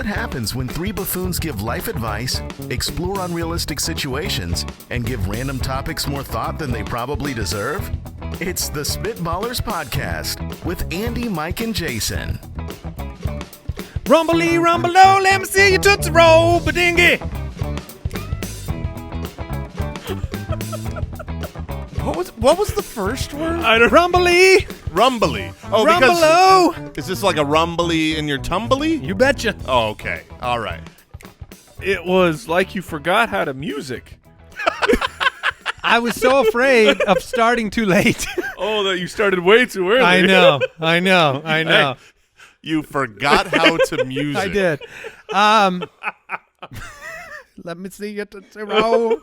What happens when three buffoons give life advice, explore unrealistic situations, and give random topics more thought than they probably deserve? It's the Spitballers Podcast with Andy, Mike, and Jason. Rumbly, rumble-o, let me see you tootsie roll, badingy. What was the first word? Rumbly, Rumbly. Oh, rumble-o. because is this like a rumbly in your tumbly? You betcha. Oh, okay. All right. It was like you forgot how to music. I was so afraid of starting too late. Oh, that you started way too early. I know. Hey, you forgot how to music. I did. Let me see you tootsie roll.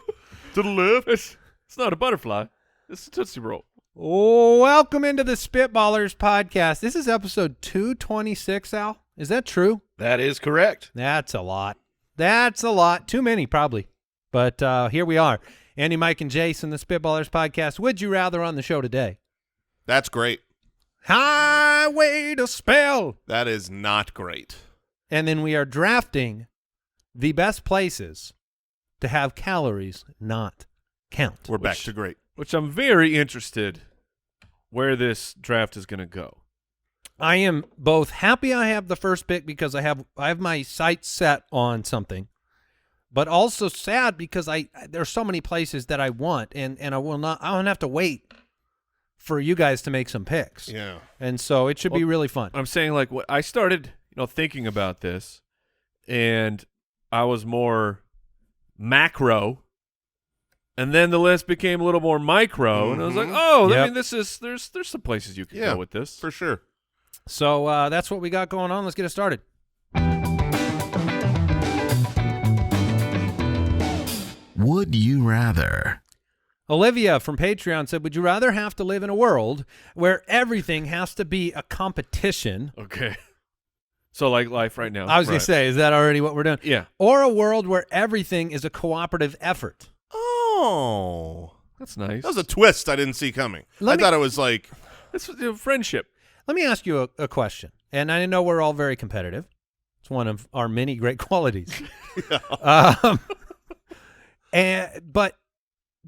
To the left. It's not a butterfly. It's a Tootsie Roll. Welcome into the Spitballers Podcast. This is episode 226, Al. Is that true? That is correct. That's a lot. That's a lot. Too many, probably. But here we are. Andy, Mike, and Jason, the Spitballers Podcast. Would you rather on the show today? That's great. Highway to Spell. That is not great. And then we are drafting the best places to have calories not count. We're back to great. Which I'm very interested where this draft is going to go. I am both happy I have the first pick because I have my sights set on something, but also sad because there's so many places that I want and I don't have to wait for you guys to make some picks. Yeah. And so it should be really fun. I'm saying, like, what I started, thinking about this, and I was more macro, and then the list became a little more micro, and I was like, oh, I mean, there's some places you can go with this. For sure. So that's what we got going on. Let's get it started. Would you rather? Olivia from Patreon said, would you rather have to live in a world where everything has to be a competition? Okay. So like life right now. I was going to say, is that already what we're doing? Yeah. Or a world where everything is a cooperative effort? Oh. That's nice. That was a twist I didn't see coming. I thought it was like... It's friendship. Let me ask you a question. And I know we're all very competitive. It's one of our many great qualities. But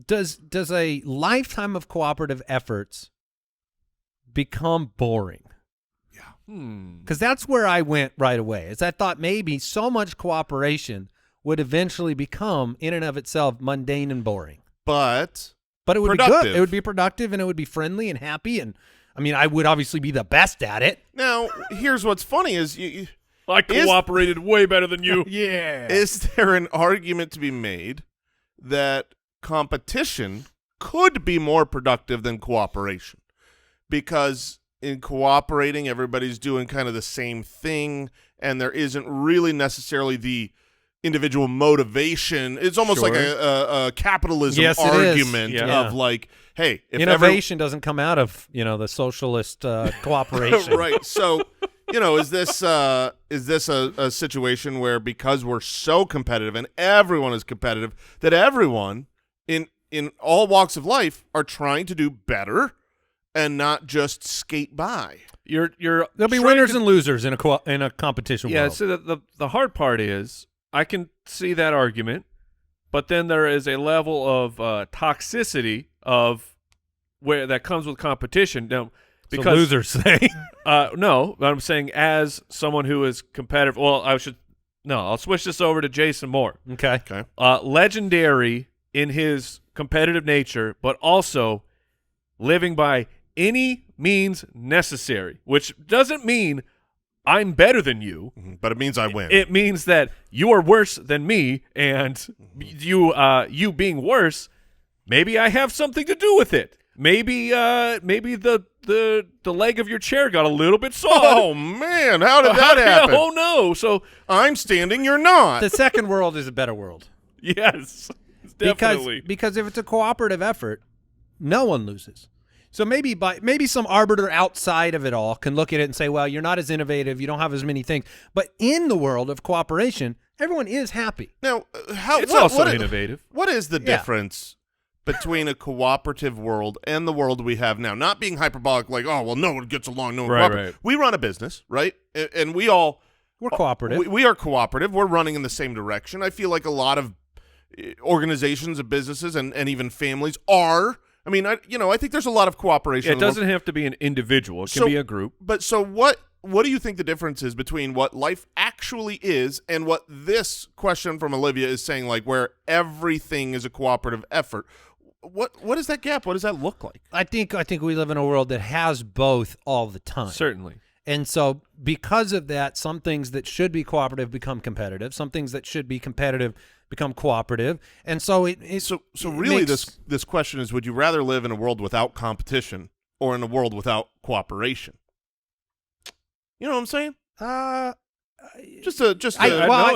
does a lifetime of cooperative efforts become boring? Because that's where I went right away. Is I thought maybe so much cooperation would eventually become, in and of itself, mundane and boring. But it would productive. be good. It would be productive, and it would be friendly and happy. And I mean, I would obviously be the best at it. Now, here's what's funny is I cooperated way better than you. Yeah. Is there an argument to be made that competition could be more productive than cooperation? Because in cooperating, everybody's doing kind of the same thing, and there isn't really necessarily the individual motivation. It's almost like a capitalism argument of like, hey, if innovation doesn't come out of the socialist cooperation, right? So, is this a situation where because we're so competitive and everyone is competitive that everyone in all walks of life are trying to do better and not just skate by? There'll be winners and losers in a competition world. Yeah. So the hard part is, I can see that argument, but then there is a level of toxicity of where that comes with competition. Now, because so losers say, no, I'm saying as someone who is competitive. Well, I'll switch this over to Jason Moore. Okay. Legendary in his competitive nature, but also living by any means necessary, which doesn't mean I'm better than you, but it means I win. It means that you are worse than me, and you being worse, maybe I have something to do with it. Maybe the leg of your chair got a little bit soft. Oh man, how did that happen? Oh no! So I'm standing, you're not. The second world is a better world. Yes, definitely. Because if it's a cooperative effort, no one loses. So maybe some arbiter outside of it all can look at it and say, well, you're not as innovative, you don't have as many things. But in the world of cooperation, everyone is happy. Now, it's also innovative. What is the difference between a cooperative world and the world we have now? Not being hyperbolic, like, oh, well, no one gets along, no one cooperates. Right. We run a business, right? And we all We're cooperative. We are cooperative. We're running in the same direction. I feel like a lot of organizations and businesses and even families are. I mean, I think there's a lot of cooperation. It doesn't have to be an individual. It can be a group. But so what do you think the difference is between what life actually is and what this question from Olivia is saying, like where everything is a cooperative effort? What is that gap? What does that look like? I think we live in a world that has both all the time. Certainly. And so because of that, some things that should be cooperative become competitive. Some things that should be competitive become cooperative. And so so really this question is, would you rather live in a world without competition or in a world without cooperation? You know what I'm saying? No,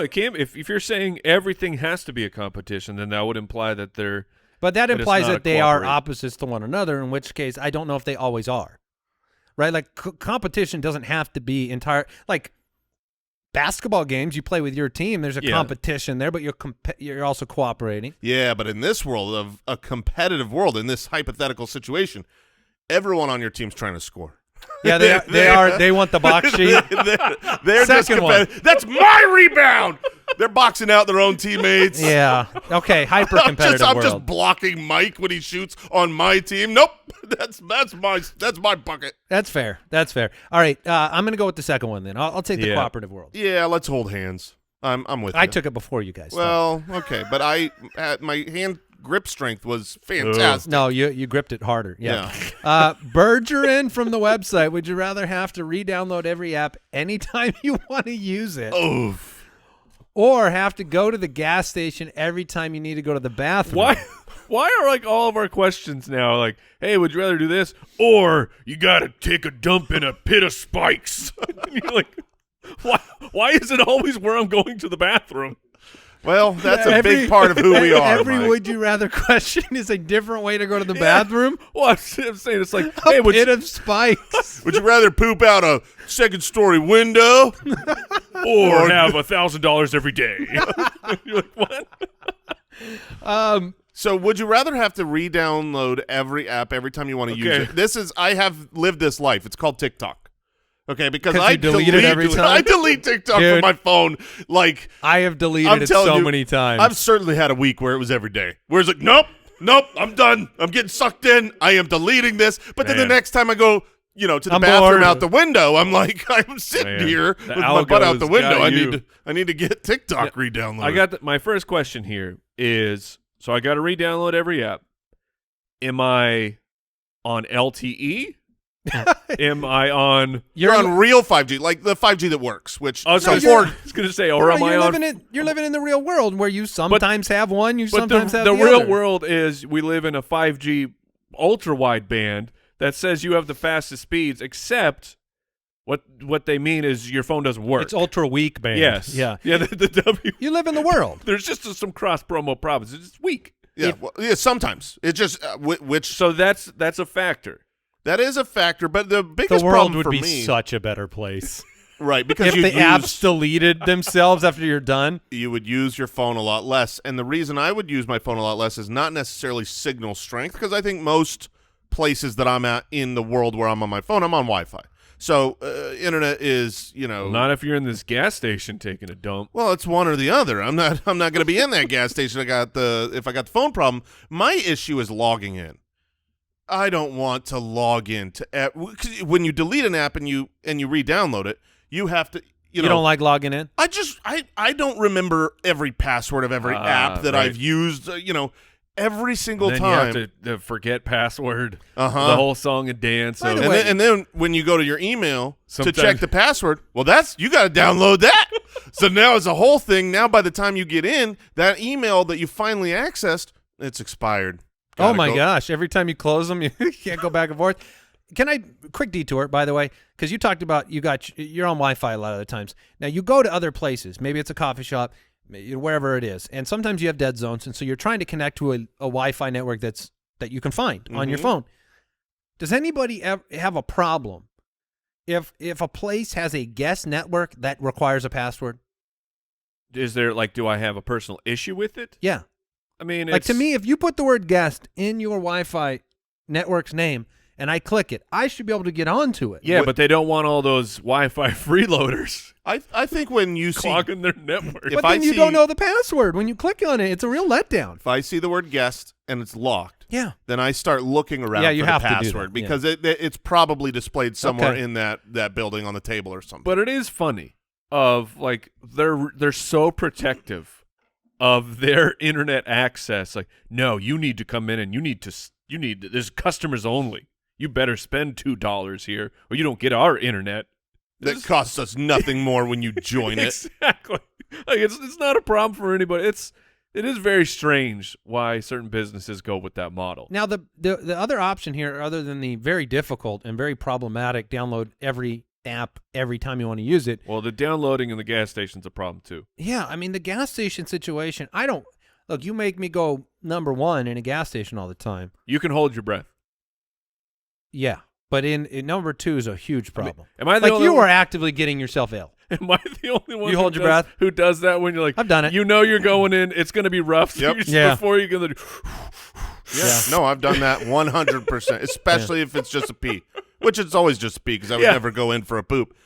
it can't. If you're saying everything has to be a competition, then that would imply that they're. But that implies that they are cooperate. opposites to one another, in which case I don't know if they always are. Right? Like competition doesn't have to be entire. Like basketball games, you play with your team. There's a competition there, but you're also cooperating. Yeah, but in this world of a competitive world, in this hypothetical situation, everyone on your team's trying to score. Yeah, they are. They want the box sheet. They're just competitive. That's my rebound. They're boxing out their own teammates. Yeah. Okay. Hyper competitive I'm world. just blocking Mike when he shoots on my team. Nope. That's my bucket. That's fair. That's fair. All right. I'm gonna go with the second one then. I'll take the cooperative world. Yeah. Let's hold hands. I'm with you. I took it before you guys. Well, okay, but my hand grip strength was fantastic. No, you gripped it harder. Yeah. Bergeron from the website. Would you rather have to re-download every app anytime you want to use it? Oof. Or have to go to the gas station every time you need to go to the bathroom? Why are like all of our questions now like, hey, would you rather do this or you got to take a dump in a pit of spikes? And you're like, why is it always where I'm going to the bathroom? Well, that's a big part of who we are. Every Mike. would you rather question is a different way to go to the bathroom. Well, I'm saying it's like, A hey, pit of spikes. Would you rather poop out a second-story window or have $1,000 every day? You're like, what? So would you rather have to re-download every app every time you want to use it? I have lived this life. It's called TikTok. Okay, because I delete it every time. I delete TikTok from my phone. Like I have deleted it so many times. I've certainly had a week where it was every day. Where it's like, nope, I'm done. I'm getting sucked in. I am deleting this. But then the next time I go, to the bathroom out the window, I'm like, I'm sitting here with my butt out the window. I need to get TikTok re-downloaded. I got my first question here is, so I got to re-download every app. Am I on LTE? Am I on? You're on real 5G, like the 5G that works. Which I was going to say, or am I on? You're living in the real world where you sometimes have one, you sometimes have the the real other. world is we live in a 5G ultra wideband that says you have the fastest speeds, except what they mean is your phone doesn't work. It's ultra weak band. Yes. Yeah. Yeah. The W. You live in the world. There's just some cross promo problems. It's just weak. Yeah. Sometimes it's just which. So that's a factor. That is a factor, but the biggest the world problem would for be me, such a better place. Right? Because if the apps deleted themselves after you're done, you would use your phone a lot less. And the reason I would use my phone a lot less is not necessarily signal strength, because I think most places that I'm at in the world where I'm on my phone, I'm on Wi-Fi. So internet is, not if you're in this gas station taking a dump. Well, it's one or the other. I'm not going to be in that gas station. If I got the phone problem. My issue is logging in. I don't want to log in to when you delete an app and you re-download it, you have to. You don't like logging in? I don't remember every password of every app that I've used. Every single time. You have to forget password. The whole song and dance. And then when you go to your email to check the password, well, you got to download that. So now it's a whole thing. Now by the time you get in, that email that you finally accessed, it's expired. Oh my gosh! Every time you close them, you can't go back and forth. Quick detour, by the way, because you talked about you're on Wi-Fi a lot of the times. Now you go to other places, maybe it's a coffee shop, wherever it is, and sometimes you have dead zones, and so you're trying to connect to a Wi-Fi network that you can find on your phone. Does anybody ever have a problem if a place has a guest network that requires a password? Is there do I have a personal issue with it? Yeah. I mean, to me, if you put the word guest in your Wi-Fi network's name, and I click it, I should be able to get onto it. Yeah, but they don't want all those Wi-Fi freeloaders I think when you see clogging their network. If But I then you see- don't know the password. When you click on it, it's a real letdown. if I see the word guest and it's locked, Yeah. then I start looking around Yeah, for you the have to do password that, yeah. because it's probably displayed somewhere Okay. in that building on the table or something. But it is funny of like they're so protective of their internet access. Like, no, you need to come in and you need there's customers only. You better spend $2 here or you don't get our internet. that costs us nothing more when you join it. Exactly. Like it's not a problem for anybody. It is very strange why certain businesses go with that model. Now, the other option here, other than the very difficult and very problematic download every app every time you want to use it. Well, the downloading in the gas station's a problem too. Yeah, I mean, the gas station situation, look, you make me go number one in a gas station all the time. You can hold your breath. Yeah, but in number two is a huge problem. Am I the like only you one? are actively getting yourself ill. Am I the only one You hold your breath? who does that when you're like, I've done it. You know you're going in, it's going to be rough. So Yep. you're just- Yeah. Before you're going to do. Yeah. No, I've done that 100%, especially if it's just a pee, which it's always just a pee because I would Yeah. never go in for a poop.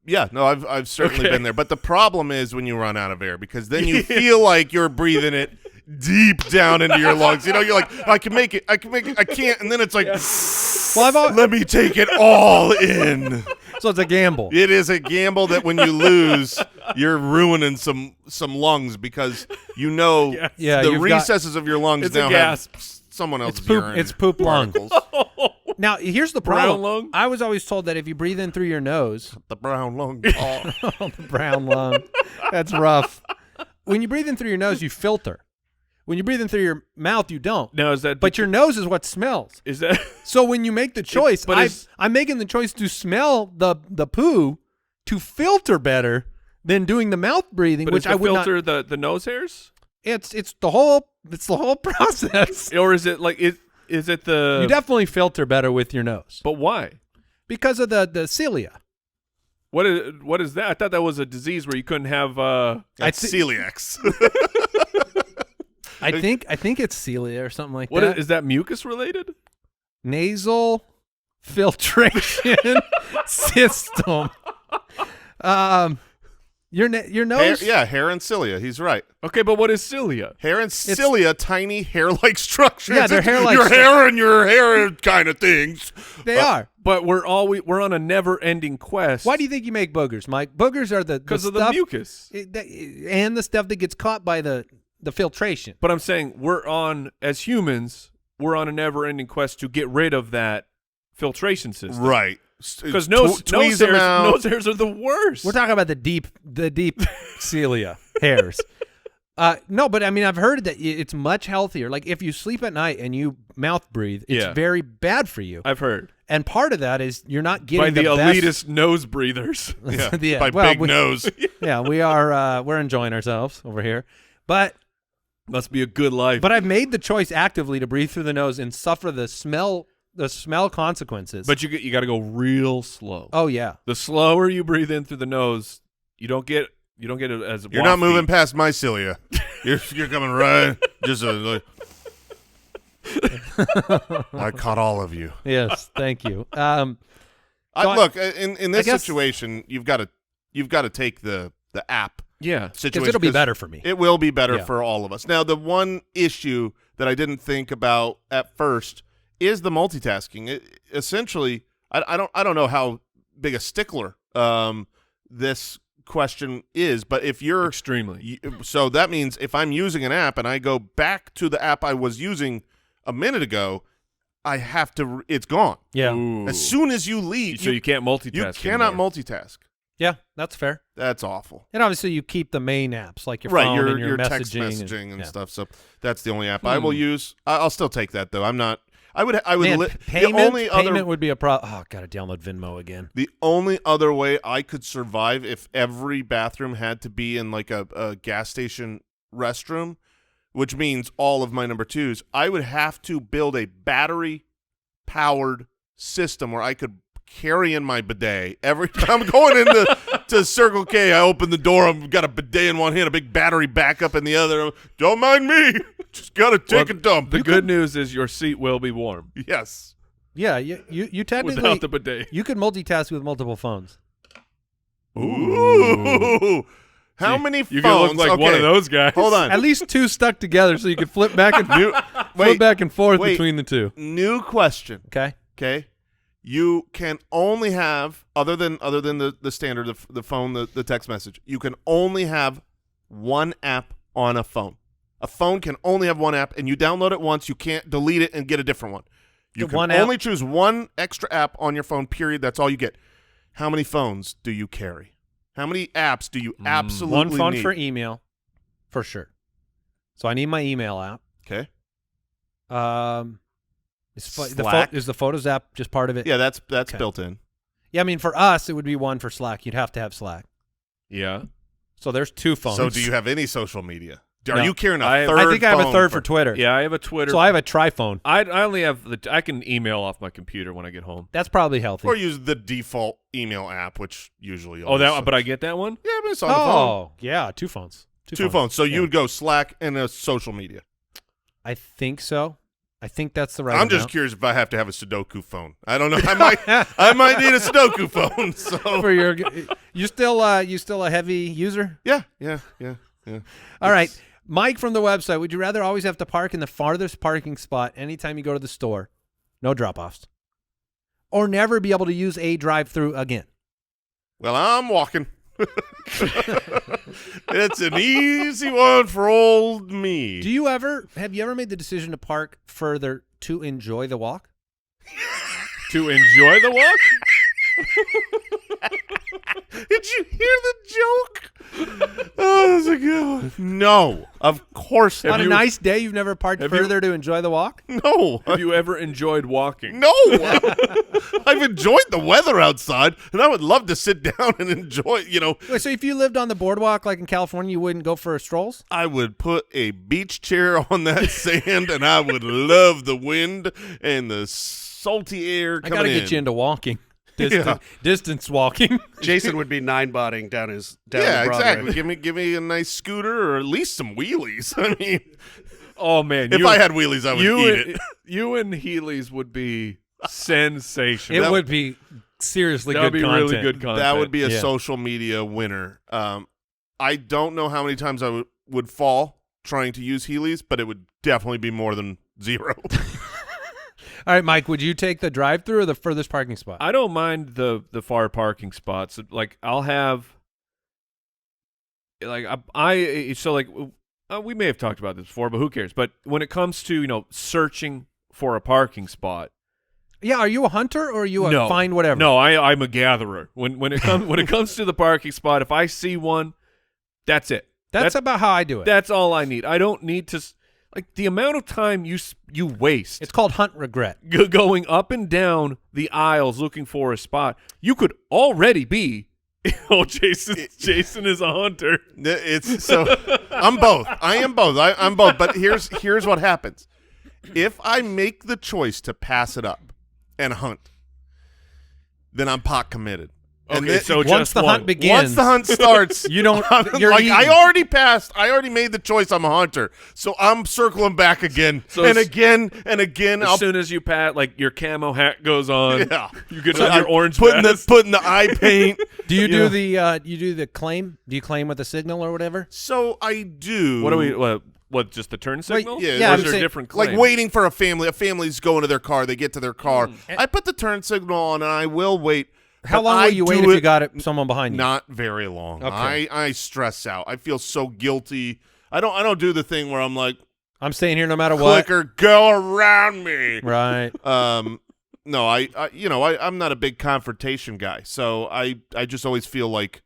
Yeah, no, I've certainly Okay. been there. But the problem is when you run out of air because then you feel like you're breathing it deep down into your lungs. You know, you're like, I can make it, I can't. And then it's like, Well, let me take it all in. so it's a gamble. It is a gamble that when you lose, you're ruining some lungs because you know Yes. Yeah, the you've got- recesses of your lungs It's a now gasp. have someone else's It's poop. urine It's poop lung. particles. Now, here's the Brown problem. lung? I was always told that if you breathe in through your nose, The brown lung. Oh. the brown lung, that's rough. When you breathe in through your nose, you filter. When you breathe in through your mouth, you don't. Now, is that But your nose is what smells. is that So when you make the choice, but is- I'm making the choice to smell the poo to filter better than doing the mouth breathing, but which is I the would filter not. the nose hairs? It's the whole process. Or is it like is it the You definitely filter better with your nose But why? because of the cilia. What is that? I thought that was a disease where you couldn't have That's thi- celiacs. I think it's cilia or something like what that. is that mucus related? Nasal filtration system. Your nose. Hair and cilia. He's right. Okay, but what is cilia? Hair and cilia, tiny hair-like structures. Yeah, they're It's hair-like your stru- hair and your hair kind of things. They are. But we're on a never-ending quest. Why do you think you make boogers, Mike? Boogers are Because of the stuff- mucus. and the stuff that gets caught by the filtration. But I'm saying as humans, we're on a never-ending quest to get rid of that filtration system. Right. Because nose Tweeze them out. hairs are the worst. We're talking about the deep cilia hairs. No, but I mean, I've heard that it's much healthier. Like if you sleep at night and you mouth breathe, it's Yeah. very bad for you. I've heard. And part of that is you're not getting By the best- elitist nose breathers. Yeah, Yeah, by well, big we- nose. Yeah, we are. We're enjoying ourselves over here, but Must be a good life. I've made the choice actively to breathe through the nose and suffer the smell consequences. But you got to go real slow. oh yeah, The slower you breathe in through the nose, you don't get it as You're not wafty. moving past my cilia. You're coming right. Just like, I caught all of you. yes, thank you. Look, in this guess- situation, you've got to take the app Yeah. situation Because it'll be better for me. It will be better Yeah. for all of us. Now, the one issue that I didn't think about at first is the multitasking. Essentially, I don't know how big a stickler this question is, but if you're Extremely. so that means if I'm using an app and I go back to the app I was using a minute ago, I have to. It's gone. Yeah, Ooh. As soon as you leave, So you can't multitask. you cannot anymore. multitask. yeah, that's fair. That's awful. And obviously, you keep the main apps like your Right, phone and your messaging, text messaging and yeah. stuff. So that's the only app I will use. I'll still take that though. I'm not. I would. Man, the payment only other would be a problem. Oh, gotta download Venmo again. the only other way I could survive if every bathroom had to be in like a gas station restroom, which means all of my number twos, I would have to build a battery powered system where I could carry in my bidet every time I'm going into to Circle K. I open the door. I've got a bidet in one hand, a big battery backup in the other. Don't mind me. Just gotta take a dump. The good news is your seat will be warm. Yes. Yeah, you technically without the bidet. you could multitask with multiple phones. Ooh. How See, many you phones? could look like one of those guys. Hold on. At least two stuck together, so you could flip back and flip Wait, back and forth wait. between the two. New question. Okay. Okay. You can only have, other than the standard, the phone, the text message, you can only have one app on a phone. A phone can only have one app, and you download it once. You can't delete it and get a different one. You can only choose one extra app on your phone, period. That's all you get. How many phones do you carry? How many apps do you absolutely One phone need? for email, for sure. So I need my email app. Okay. Is the Photos app just part of it? Yeah, that's Okay. built in. Yeah, I mean, for us, it would be one for Slack. You'd have to have Slack. Yeah. So there's two phones. So do you have any social media? Are No. you carrying a I third I think I have a phone third for Twitter. Yeah, I have a Twitter. So I have a tri-phone. I only have I can email off my computer when I get home. That's probably healthy. Or use the default email app, which usually Oh, but I get that one? Yeah, but it's on the phone. Yeah, two phones. Two phones. So Yeah. you would go Slack and a social media. I think so. I think that's the right I'm just amount. curious if I have to have a Sudoku phone. I don't know. I might need a Sudoku phone. So For your, you still a heavy user? yeah. All right. Mike from the website, would you rather always have to park in the farthest parking spot anytime you go to the store, no drop-offs, or never be able to use a drive-through again? Well, I'm walking. It's an easy one for old me. Have you ever made the decision to park further to enjoy the walk? To enjoy the walk? Did you hear the joke? Oh, that's a good one. No, of course On not. a nice day, you've never parked further to enjoy the walk? No. Have you ever enjoyed walking? No. I've enjoyed the weather outside, and I would love to sit down and enjoy, Wait, so if you lived on the boardwalk like in California, you wouldn't go for strolls? I would put a beach chair on that sand, and I would love the wind and the salty air I coming got to in. get you into walking. Yeah. Distance walking. Jason would be nine-botting down Yeah, Broadway. exactly. Give me a nice scooter or at least some wheelies. I mean, Oh, man. if I had wheelies, I would eat it. You and Heelys would be sensational. It would be seriously That good would be content. really good content. That would be a Yeah. social media winner. I don't know how many times I would fall trying to use Heelys, but it would definitely be more than 0. All right, Mike, would you take the drive-through or the furthest parking spot? I don't mind the far parking spots. Like I'll have, like we may have talked about this before, but who cares? But when it comes to searching for a parking spot, Yeah, are you a hunter or are you a no, find whatever? No, I'm a gatherer. When it comes to the parking spot, if I see one, that's it. That's about how I do it. That's all I need. I don't need to. Like the amount of time you waste It's called hunt regret. going up and down the aisles looking for a spot, you could already be. Oh, Jason is a hunter. It's so I'm both. I am both. I'm both. But here's what happens. If I make the choice to pass it up and hunt, then I'm pot committed. And Okay, then, so Once just the one. hunt begins, once the hunt starts, you don't. You're like eating. I already passed. I already made the choice. I'm a hunter, so I'm circling back again So and as- again and again. As soon as you pat, like your camo hat goes on, Yeah. you get So on your I'm orange putting vest. the eye paint. Do you Yeah. do the claim? Do you claim with a signal or whatever? So I do. What do we? What? Just the turn signal? yeah, yeah, Or I'm is there saying- different claims? Like waiting for a family. A family's going to their car. They get to their car. Hmm. I put the turn signal on, and I will wait. How but long I will you wait do if you it got someone behind you? Not very long. Okay. I stress out. I feel so guilty. I don't do the thing where I'm like, I'm staying here no matter what. clicker, go around me. Right. No, I'm not a big confrontation guy, so I just always feel like,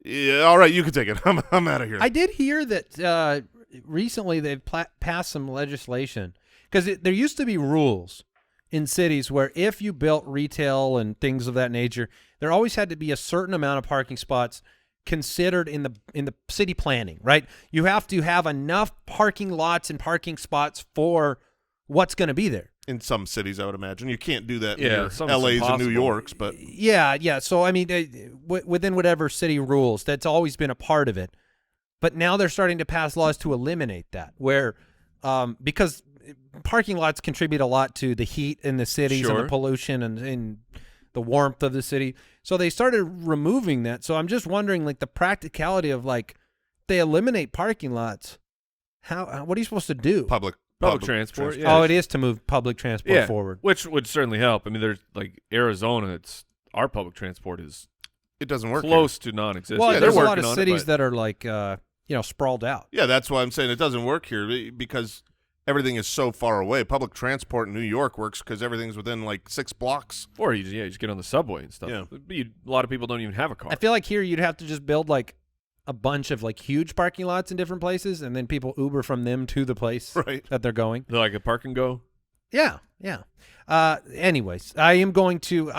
yeah, all right, you can take it. I'm out of here. I did hear that recently they've passed some legislation because there used to be rules in cities where if you built retail and things of that nature, there always had to be a certain amount of parking spots considered in the city planning, right? You have to have enough parking lots and parking spots for what's going to be there. In some cities, I would imagine you can't do that. Yeah, in some your LA's and impossible. New York's, but Yeah. So I mean, within whatever city rules, that's always been a part of it. But now they're starting to pass laws to eliminate that, where because parking lots contribute a lot to the heat in the cities and Sure. the pollution and the warmth of the city. So they started removing that. So I'm just wondering, like, the practicality of, like, they eliminate parking lots. What are you supposed to do? Public transport. Yeah. Oh, it is to move public transport forward. which would certainly help. I mean, there's like Arizona. Our public transport is It doesn't work close to non-existent. Well, Yeah, there's a they're lot of working on it, cities but- that are like, sprawled out. Yeah, that's why I'm saying it doesn't work here because everything is so far away. Public transport in New York works because everything's within like 6 blocks. Or you just get on the subway and stuff. Yeah. But a lot of people don't even have a car. I feel like here you'd have to just build like a bunch of like huge parking lots in different places, and then people Uber from them to the place Right. that they're going. They're like a park and go. Yeah. Anyways, I'm going to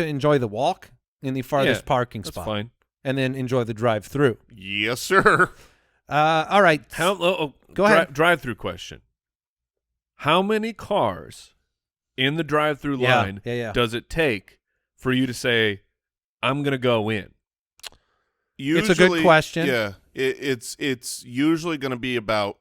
enjoy the walk in the farthest Yeah, parking That's spot, fine. and then enjoy the drive-through. Yes, sir. All right. Go ahead. Drive-through question. How many cars in the drive-through Yeah, line yeah. does it take for you to say, I'm going to go in? Usually, It's a good question. Yeah, it's usually going to be about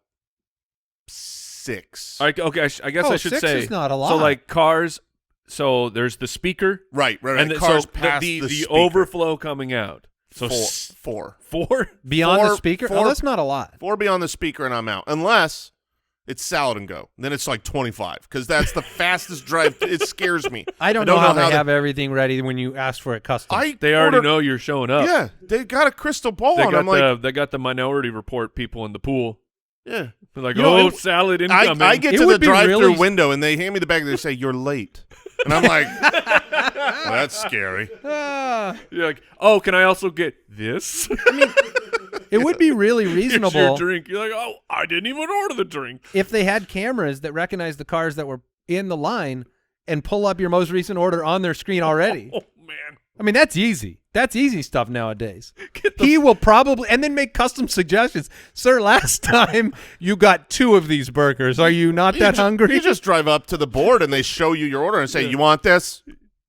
6. I guess I should 6 say. is not a lot. So like cars, so there's the speaker. Right. And Cars so past the speaker. overflow coming out. So 4. 4? Beyond the four- speaker? four- Oh, that's not a lot. 4 beyond the speaker and I'm out. Unless it's salad and go. Then it's like 25 because that's the fastest drive. It scares me. I don't know how they have everything ready when you ask for it custom. They already know you're showing up. Yeah, they got a crystal ball They on. I'm like, they got the Minority Report people in the pool. yeah. They're like, You know, salad incoming. I get It to the would be drive-through really- window and they hand me the bag and they say, "You're late," and I'm like, well, "That's scary." You're like, oh, can I also get this? It would be really Here's your reasonable drink. You're like, oh, I didn't even order the drink. if they had cameras that recognize the cars that were in the line and pull up your most recent order on their screen already. Oh man, I mean, that's easy. That's easy stuff nowadays. He will probably, and then make custom suggestions. Sir, last time you got 2 of these burgers. Are you not that hungry? You just drive up to the board and they show you your order and say, "You want this?"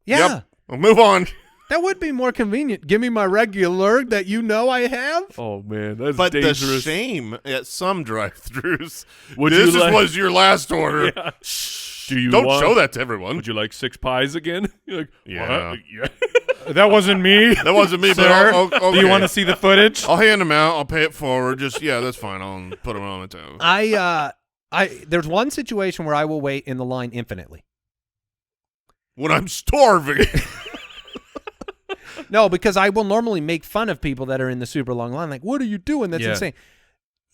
yeah, Yep. We'll move on. that would be more convenient. Give me my regular that you know I have. oh man, that's But the dangerous. shame at some drive-thrus. Would this you like- was your last order. Yeah. Shh. Do you Don't want- show that to everyone. Would you like 6 pies again? You're like, Yeah. what? Yeah. That wasn't me. That wasn't me, but Sir, okay. do you want to see the footage? I'll hand them out. I'll pay it forward. Just that's fine. I'll put them on the table. There's one situation where I will wait in the line infinitely. When I'm starving. No, because I will normally make fun of people that are in the super long line. Like, what are you doing? That's Yeah. insane.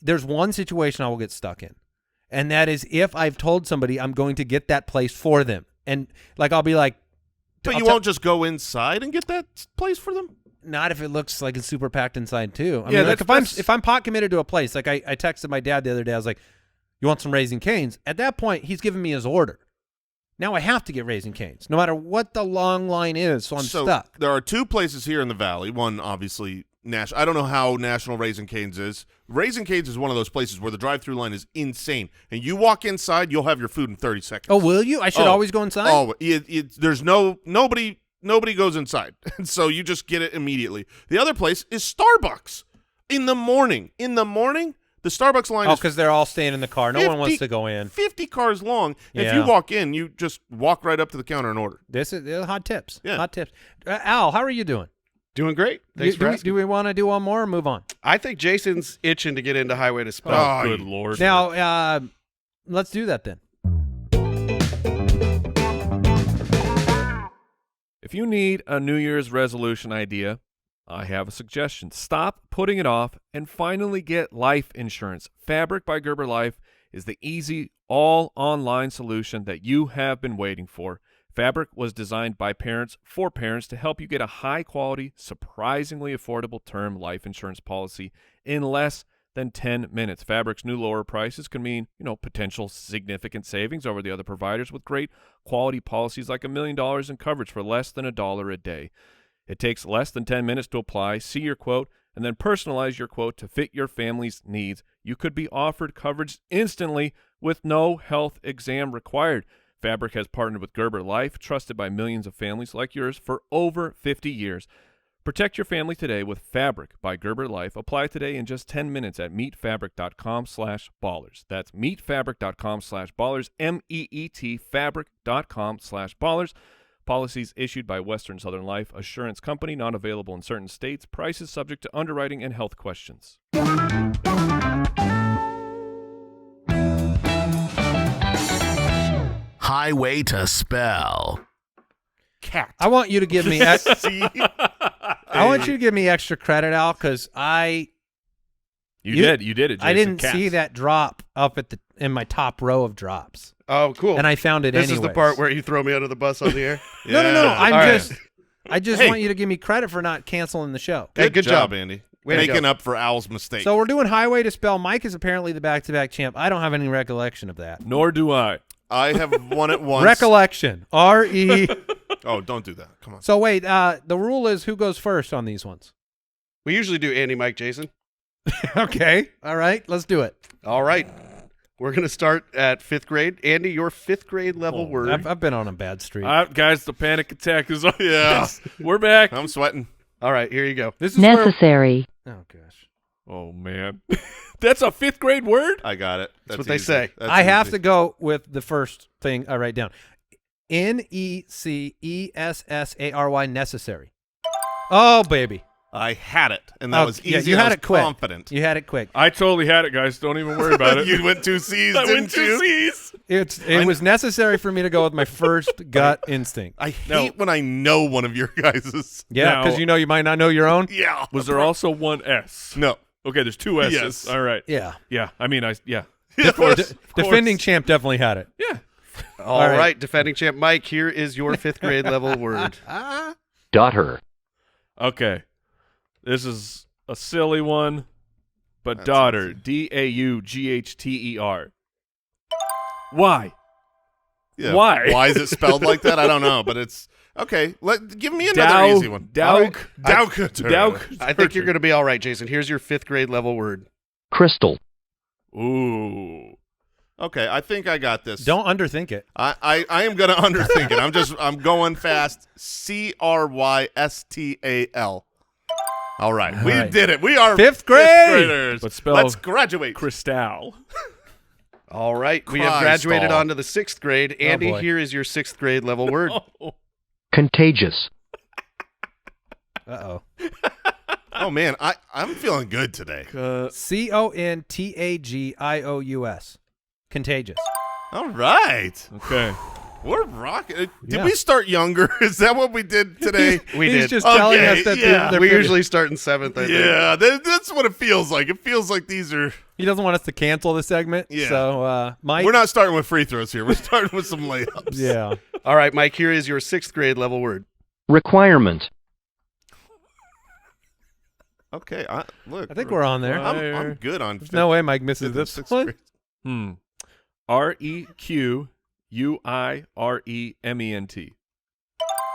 There's one situation I will get stuck in, and that is if I've told somebody I'm going to get that place for them. And, like, I'll be like, But I'll you tell- won't just go inside and get that place for them? not if it looks like it's super packed inside, too. I Yeah, mean, like, that's- if I'm pot committed to a place, like I texted my dad the other day, I was like, you want some Raising Cane's? At that point, he's giving me his order. Now I have to get Raising Cane's, no matter what the long line is, so I'm stuck. There are 2 places here in the Valley. One, obviously, I don't know how national Raising Cane's is. Raising Cane's is one of those places where the drive-through line is insane. And you walk inside, you'll have your food in 30 seconds. Oh, will you? I should always go inside? Oh, there's nobody goes inside. And so you just get it immediately. The other place is Starbucks in the morning. In the morning, the Starbucks line Oh, is because they're all staying in the car. No one wants 50 to go in. 50 cars long. And if Yeah. you walk in, you just walk right up to the counter and order. This is hot tips. Yeah. Hot tips. Al, how are you doing? Doing great. Thanks for asking. Do we want to do one more or move on? I think Jason's itching to get into Highway to Spell. Oh, Good Lord. Now, let's do that then. If you need a New Year's resolution idea, I have a suggestion. Stop putting it off and finally get life insurance. Fabric by Gerber Life is the easy, all-online solution that you have been waiting for. Fabric was designed by parents for parents to help you get a high-quality, surprisingly affordable term life insurance policy in less than 10 minutes. Fabric's new lower prices can mean, potential significant savings over the other providers with great quality policies like $1 million in coverage for less than $1 a day. It takes less than 10 minutes to apply, see your quote, and then personalize your quote to fit your family's needs. You could be offered coverage instantly with no health exam required. Fabric has partnered with Gerber Life, trusted by millions of families like yours for over 50 years. Protect your family today with Fabric by Gerber Life. Apply today in just 10 minutes at meetfabric.com/ballers. That's meetfabric.com/ballers, MEET fabric.com/ballers. Policies issued by Western Southern Life Assurance Company, not available in certain states. Prices subject to underwriting and health questions. Highway to Spell. Cat. I want you to give me. See? I want you to give me extra credit, Al, because You did it, Jason. I didn't Cats. see that drop up in my top row of drops, Oh, cool. and I found it. This is the anyways. part where you throw me under the bus on the air. No. Yeah. I just Hey. want you to give me credit for not canceling the show. Hey, good job. Andy. Way to Making go. up for Al's mistake. So we're doing Highway to Spell. Mike is apparently the back-to-back champ. I don't have any recollection of that. Nor do I. I have won it once. Recollection. R-E. Oh, don't do that. Come on. So wait, the rule is who goes first on these ones? We usually do Andy, Mike, Jason. Okay. All right. Let's do it. All right. We're going to start at 5th grade. Andy, your 5th grade level word. I've been on a bad streak. Guys, the panic attack is on. Yeah. We're back. I'm sweating. All right, here you go. This is where. Necessary. Oh gosh. Oh, man. That's a 5th grade word? I got it. That's what they say. That's I have easy. to go with the first thing I write down. Necessary. Necessary. Oh baby. I had it, and that Oh, was easy. yeah, you and I had was it quick. confident. You had it quick. I totally had it, guys. Don't even worry about it. You went 2 C's, I didn't went 2 you? C's. It was necessary for me to go with my first gut instinct. I hate when I know one of your guys's. Yeah, Now- because you might not know your own. Yeah. Was there also one S? No. Okay, there's 2 S's. Yes. All right. Yeah. Yeah, I mean, yeah. Of course. Defending champ definitely had it. Yeah. All right. right, defending champ Mike, here is your 5th grade level word. Daughter. Okay. This is a silly one, but That's daughter, easy. Daughter. Why? Yeah. Why? Why is it spelled like that? I don't know, but it's okay. Give me another easy one. Dauk. I think you're going to be all right, Jason. Here's your 5th grade level word. Crystal. Ooh. Okay, I think I got this. Don't underthink it. I am gonna underthink it. I'm going fast. Crystal. All right, we right. did it. We are 5th grade. graders. But spell Let's graduate. Cristal. All right, we have Christ graduated all. on to the 6th grade. Andy, boy. here is your 6th grade level word. Contagious. Uh-oh. Oh man, I'm feeling good today. Contagious. Contagious. All right, Okay. we're rocking. Did Yeah. we start younger? Is that what we did today? We He's did. just telling Okay, us that yeah. they're We pretty- usually start in 7th, I think. Yeah, that's what it feels like. It feels like these are. He doesn't want us to cancel the segment. Yeah. So, Mike. We're not starting with free throws here. We're starting with some layups. Yeah. All right, Mike, here is your 6th grade level word. Requirement. Okay. Look. I think we're on there. I'm good on. There's no way Mike misses fifth and this sixth one. grade. REQUIREMENT.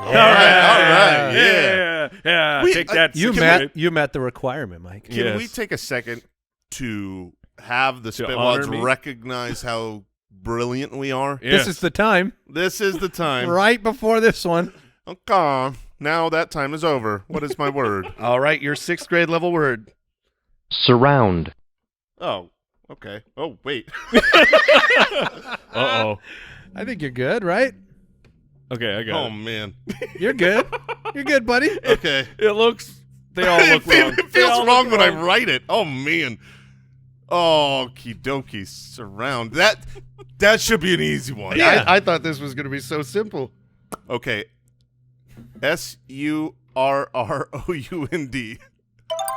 All right. Yeah. Yeah. We- Take that. You sixth met grade. you met the requirement, Mike. Can Yes. we take a second to have the To honor Spitballers me? recognize how brilliant we are? Yes. This is the time. This is the time. Right before this one. Okay. Now that time is over. What is my word? All right, your 6th grade level word. Surround. Oh, okay. Oh, wait. Uh-oh. I think you're good, right? Okay, I got Oh, it. man. You're good. You're good, buddy. Okay. It looks. They all it, look wrong. it They feels all wrong look when I write it. Oh, man. Oh, Kidoki surround. That should be an easy one. Yeah. I thought this was going to be so simple. Okay. SURROUND.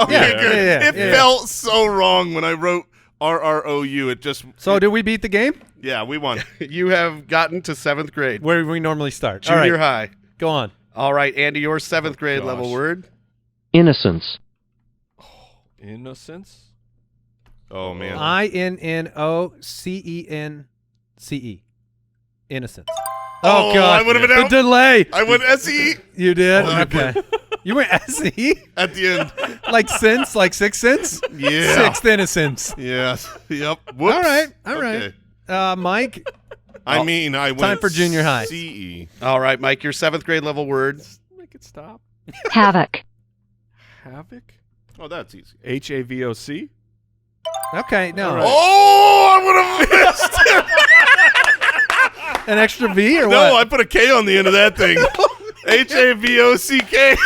Okay, Yeah, good. yeah, It yeah. felt so wrong when I wrote RROU. It just So did we beat the game? yeah, we won. You have gotten to 7th grade. Where we normally start. Junior All right. high. Go on. All right, Andy, your 7th grade level gosh. word. Innocence. Innocence? Oh man. INNOCENCE. Innocence. Oh, God. I would've been The out. delay. I went SE You did? Oh, Okay. You went SE? at the end. Like sense? Like Sixth Sense? Yeah. Sixth Innocence. Yes. Yep. Whoops. All right. All right. Okay. Mike, I mean, I went Time for junior high. CE. All right, Mike, your 7th grade level word. Make it stop. Havoc. Havoc? Oh, that's easy. HAVOC? Okay, no. All right. Oh, I would have missed it. An extra V or what? No, I put a K on the end of that thing. HAVOCK.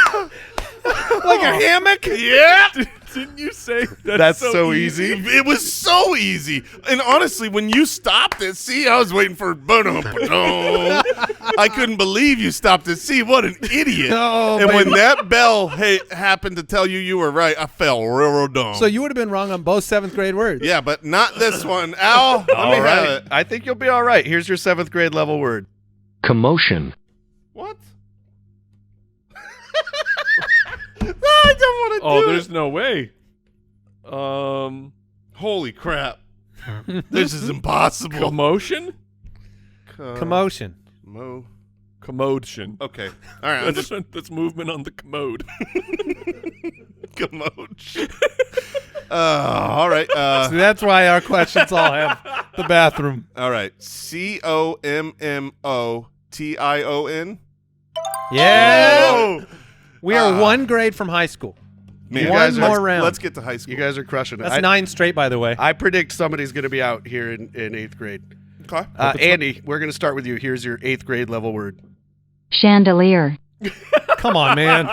Like a hammock? Yeah. Didn't you say That's so easy. It was so easy. And honestly, when you stopped at C, I was waiting for I couldn't believe you stopped at C. What an idiot. Oh, and when baby. that bell happened to tell you were right, I fell real dumb. So you would have been wrong on both 7th grade words. Yeah, but not this one. Al, let me All have right. it. I think you'll be all right. Here's your 7th grade level word. Commotion. What? I don't want to do it. there's no way. Holy crap. This is impossible. Commotion? Commotion. Commotion. Okay. All right. I'm just That's movement on the commode. commotion. All right. So that's why our questions all have the bathroom. All right. COMMOTION. Yeah. Oh! We are 1 grade from high school. Man, One guys, more round. Let's get to high school. You guys are crushing it. That's 9 straight, by the way. I predict somebody's going to be out here in 8th grade. Okay. Andy, we're going to start with you. Here's your 8th grade level word. Chandelier. Come on, man.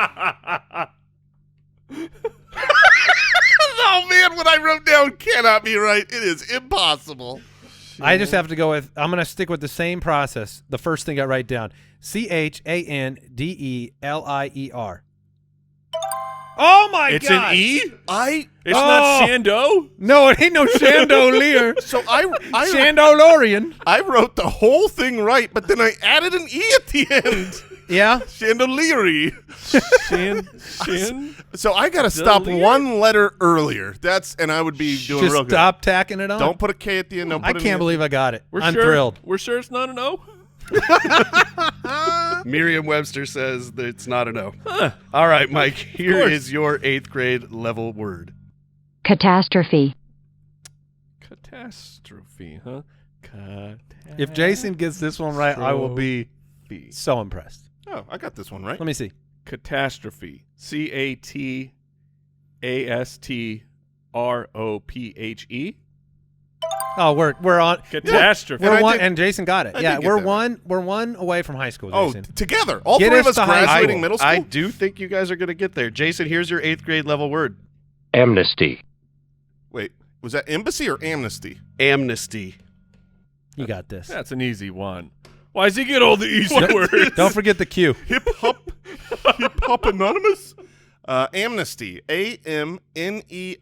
Oh, man, what I wrote down cannot be right. It is impossible. I just have to go with, I'm going to stick with the same process. The first thing I write down. CHANDELIER. Oh, my It's God. an E? I It's not Shando? No, it ain't no chandelier. so I Chandolorian. I wrote the whole thing right, but then I added an E at the end. Yeah. Chandelier. Shan? So I got to stop Chandelier? one letter earlier. And I would be doing Just real good. stop tacking it on. Don't put a K at the end. Don't I put an E can't at- believe I got it. We're I'm sure, thrilled. We're sure it's not an O? Merriam-Webster says that it's not a no. All right, Mike, here is your 8th grade level word. Catastrophe. Catastrophe, huh? If Jason gets this one right, I will be so impressed. Oh, I got this one right. Let me see. Catastrophe. CATASTROPHE. Oh, we're on. Catastrophe. We're And I one, did- and Jason got it. I Yeah, did get we're that right. we're one away from high school. Oh, Jason. together. All Get three of us us to high graduating school. middle school? I do think you guys are going to get there. Jason, here's your 8th grade level word. Amnesty. Wait, was that embassy or amnesty? Amnesty. You got this. That's an easy one. Why does he get all the easy words? Don't forget the Q. Hip hop anonymous? Amnesty. AMNESTY.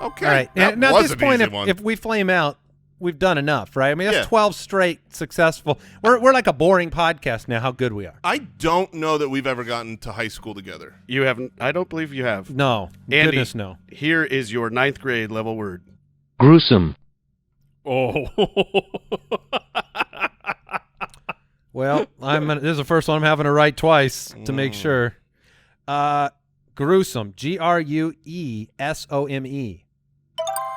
Okay. All right. That And now was at this an point, easy one. if we flame out, we've done enough, right? I mean, that's Yeah. 12 straight successful. We're like a boring podcast now. How good we are. I don't know that we've ever gotten to high school together. You haven't. I don't believe you have. No, Andy, goodness no. Here is your 9th grade level word. Gruesome. Oh. Well, this is the first one I'm having to write twice to make sure. Gruesome. GRUESOME.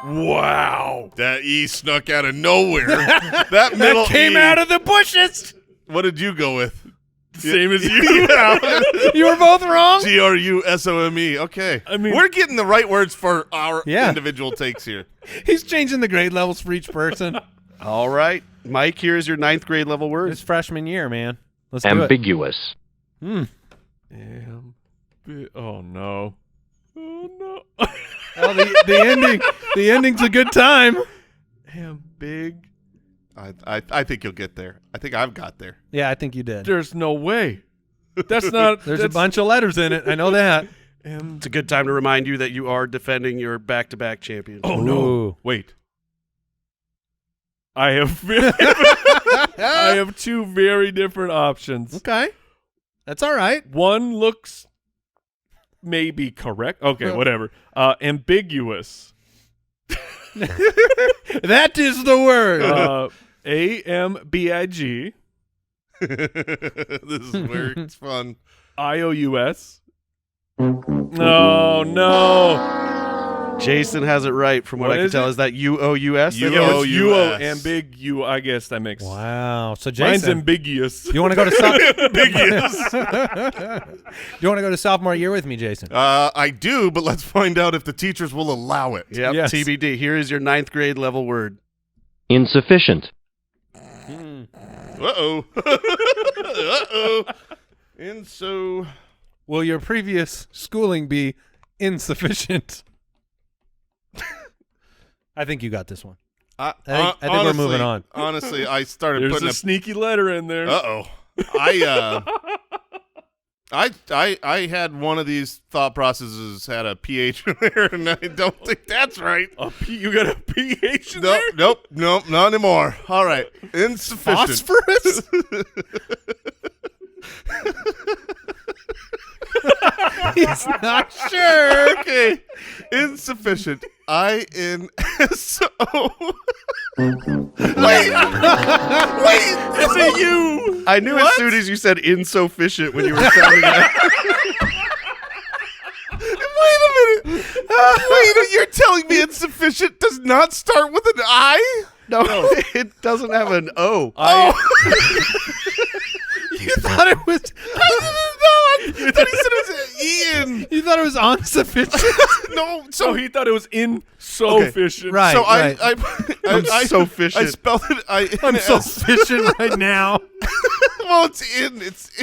Wow. That E snuck out of nowhere. That middle Came E. out of the bushes. What did you go with? Same as you. You were both wrong. GRUSOME. Okay. I mean- we're getting the right words for our Yeah. individual takes here. He's changing the grade levels for each person. All right, Mike, here is your 9th grade level word. It's freshman year, man. Let's do it. Ambiguous. Oh, no. Oh, no. Oh, the ending's a good time. Big. I think you'll get there. I think I've got there. Yeah, I think you did. There's no way. That's not. There's a bunch of letters in it. I know that. It's a good time to remind you that you are defending your back-to-back championship. Oh, no. Ooh. Wait. I have two very different options. Okay. That's all right. One looks maybe correct. Okay, whatever. Ambiguous. That is the word. AMBIG. This is where it's fun. IOUS. No. Jason has it right from what I can tell. Is that UOUS? UOUS. UO and big U. I guess that makes Wow. So Mine's Jason, ambiguous. you want to go to Ambiguous. you want to go to sophomore year with me, Jason? I do, but let's find out if the teachers will allow it. Yep, Yes. TBD. Here is your 9th grade level word. Insufficient. Uh-oh. Uh-oh. And so... Will your previous schooling be insufficient? I think you got this one. I think we're moving on. Honestly, I started There's putting a sneaky letter in there. Uh-oh. I had one of these thought processes had a pH in there, and I don't think that's right. You got a pH in there? Nope, not anymore. All right. Insufficient. Phosphorus? He's not sure. Okay. Insufficient. I-N-S-O. Wait. It's a U. I knew as soon as you said insufficient when you were sounding that. Wait a minute. Wait, you're telling me insufficient does not start with an I? No, it doesn't have an O. You thought it was. I thought he said it was Ian. You thought it was insufficient. No, So he thought it was insufficient. Right. So right. I'm so efficient. I spelled it I'm so efficient right now. Well, it's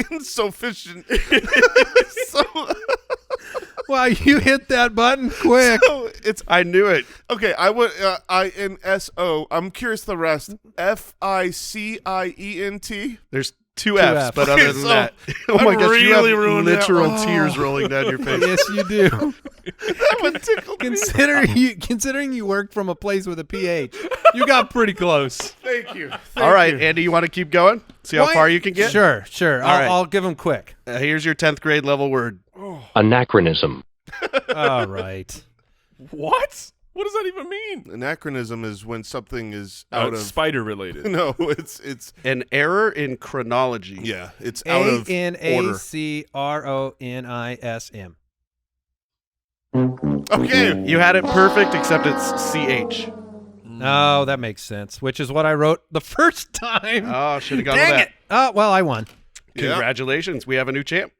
insufficient. So Wow, you hit that button quick. I knew it. okay. I would I-N-S-O. I'm curious the rest. F-I-C-I-E-N-T. There's two F's, F's. but Okay, other than so that, oh my I gosh, you have really ruined that literal one. tears rolling down your face. Yes, you do. That one tickled me. Considering you worked from a place with a pH, you got pretty close. Thank you. All right, Andy, you want to keep going? See how far you can get? Sure. All right. I'll give them quick. Here's your 10th grade level word. Anachronism. All right. What? What does that even mean? Anachronism is when something is out of spider related. No, it's An error in chronology. yeah, it's out of order. Anachronism. Okay. You had it perfect, except it's CH. Oh, that makes sense. Which is what I wrote the first time. Oh, should have gone Dang with that. it! Oh, well, I won. Yeah. Congratulations. We have a new champ.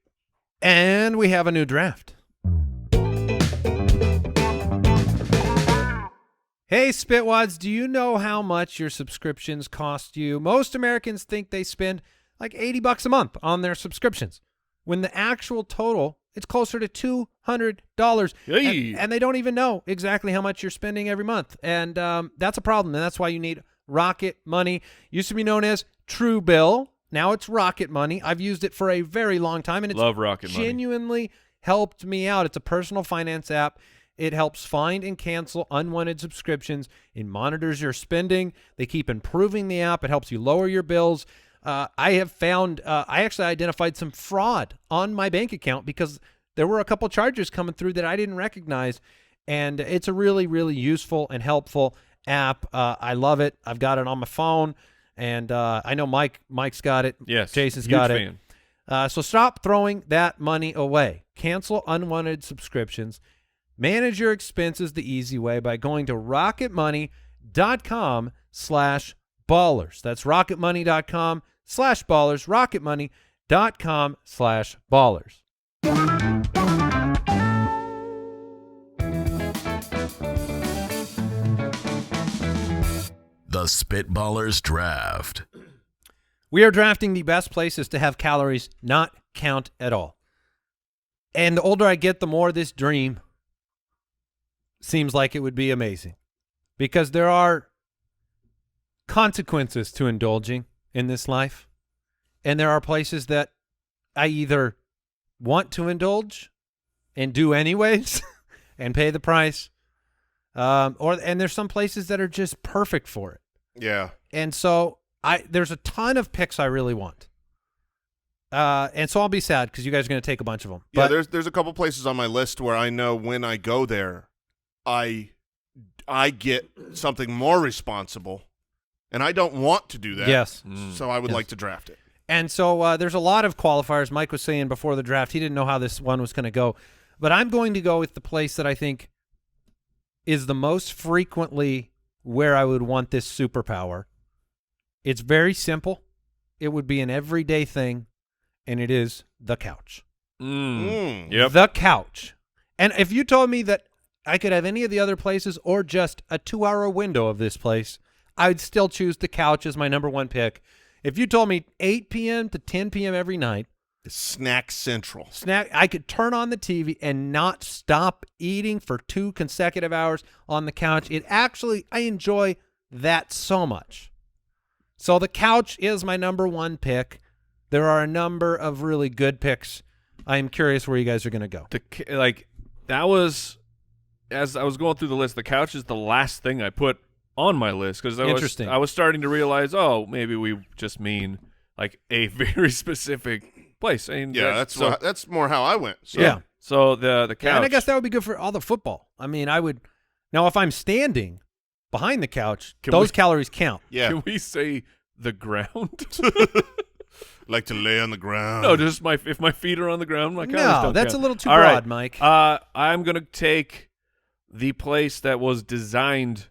And we have a new draft. Hey, Spitwads, do you know how much your subscriptions cost you? Most Americans think they spend like $80 a month on their subscriptions, when the actual total, it's closer to $200. Hey. And they don't even know exactly how much you're spending every month. And that's a problem, and that's why you need Rocket Money. Used to be known as Truebill. Now it's Rocket Money. I've used it for a very long time, and it's Love Rocket Money. genuinely helped me out. It's a personal finance app. It helps find and cancel unwanted subscriptions. It monitors your spending. They keep improving the app. It helps you lower your bills. I have found I actually identified some fraud on my bank account because there were a couple charges coming through that I didn't recognize, and it's a really, really useful and helpful app. I love it. I've got it on my phone, and I know Mike's got it. Yes. Jason's huge got fan. it. So stop throwing that money away. Cancel unwanted subscriptions. Manage your expenses the easy way by going to rocketmoney.com/ballers. That's rocketmoney.com/ballers, rocketmoney.com/ballers. The Spitballers Draft. We are drafting the best places to have calories not count at all. And the older I get, the more this dream seems like it would be amazing, because there are consequences to indulging in this life, and there are places that I either want to indulge and do anyways and pay the price, and there's some places that are just perfect for it. Yeah. And so there's a ton of picks I really want. And so I'll be sad because you guys are going to take a bunch of them. Yeah, But there's a couple places on my list where I know when I go there, I get something more responsible, and I don't want to do that. yes. So I would Yes. like to draft it. And so there's a lot of qualifiers. Mike was saying before the draft he didn't know how this one was going to go. But I'm going to go with the place that I think is the most frequently where I would want this superpower. It's very simple. It would be an everyday thing, and it is the couch. Yep. The couch. And if you told me that I could have any of the other places or just a 2-hour window of this place, I'd still choose the couch as my number one pick. If you told me 8 p.m. to 10 p.m. every night, Snack Central. I could turn on the TV and not stop eating for 2 consecutive hours on the couch. I enjoy that so much. So the couch is my number one pick. There are a number of really good picks. I am curious where you guys are going to go. That was, as I was going through the list, the couch is the last thing I put on my list because Interesting. I was starting to realize, maybe we just mean like a very specific place. And that's more how I went. So. Yeah. So the couch. Yeah, and I guess that would be good for all the football. I mean, now if I'm standing behind the couch, those calories count. Yeah. Can we say the ground? Like to lay on the ground. No, just if my feet are on the ground, my calories don't that's count. a little too All broad, right. Mike. I'm going to take the place that was designed